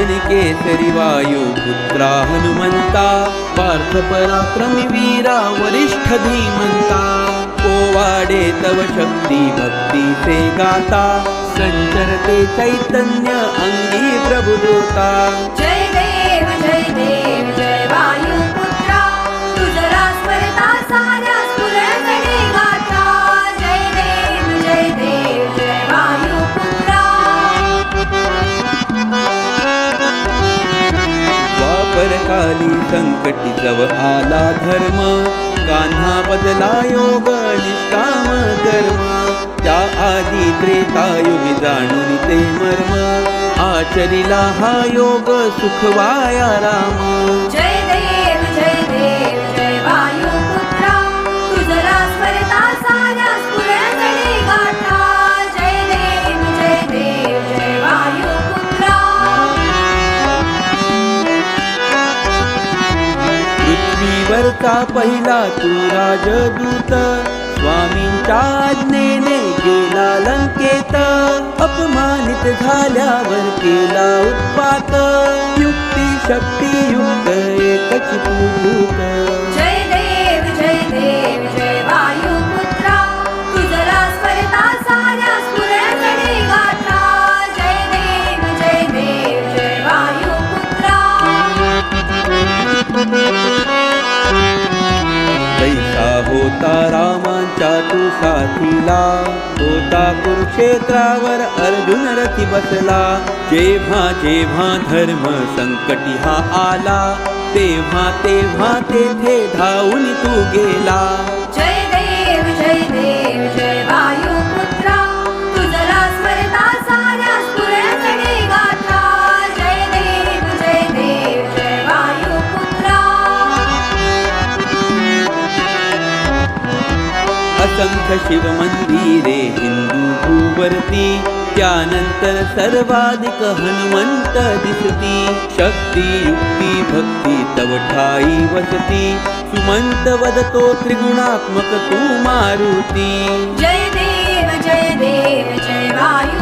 अंजनी केसरी वायुपुत्रा हनुमंता, पार्थ पराक्रमी वीरा वरिष्ठ धीमंता। पोवाडे तव शक्ती भक्ती से गाता, संचरते चैतन्य अंगी प्रभुदूता। जय देव जय वायुपुत्रा, तुझरा स्मरता साऱ्या स्फुरणे गाथा। जय देव जय वायुपुत्रा। द्वापरकाली संकटी जव आला धर्म, कान्हा बदला योग निष्काम कर्म। त्या आधी त्रेतायुगी जाणून ते मर्म, आचरिला हा योग सुखवाया राम। जय देव जय वायुपुत्रा, तुझरा स्मरता साऱ्या स्फुरणे गाथा। जय देव जय वायुपुत्रा। पृथ्वीवरचा पहिला तू राजदूत, स्वामींच्या आज्ञेने गेला लंकेत। अपमानित झाल्यावर केला उत्पात, युक्ती शक्ती युक्त एकच तू भूत। जय देव जय वायुपुत्रा, तुझरा स्मरता साऱ्या स्फुरणे गाथा। जय देव जय वायुपुत्रा। कैसा होता रामांच्या तू साथीला, होता कुरुक्षेत्रावर अर्जुन रथी बसला। जेव्हा जेव्हा धर्म संकटी हा आला, तेव्हा तेव्हा तेथे धावून तू गेला। जय देव जय वायुपुत्रा, तुझरा स्मरता साऱ्या स्फुरणे गाथा। जय देव जय वायुपुत्रा। असंख्य शिव मंदिरे हिंदू भूवरती, त्यानंतर सर्वाधिक हनुमंत दिसती। शक्ती युक्ती भक्ती तव ठाई वसती, सुमंत वदतो त्रिगुणात्मक तू मारुती। जय देव जय वायु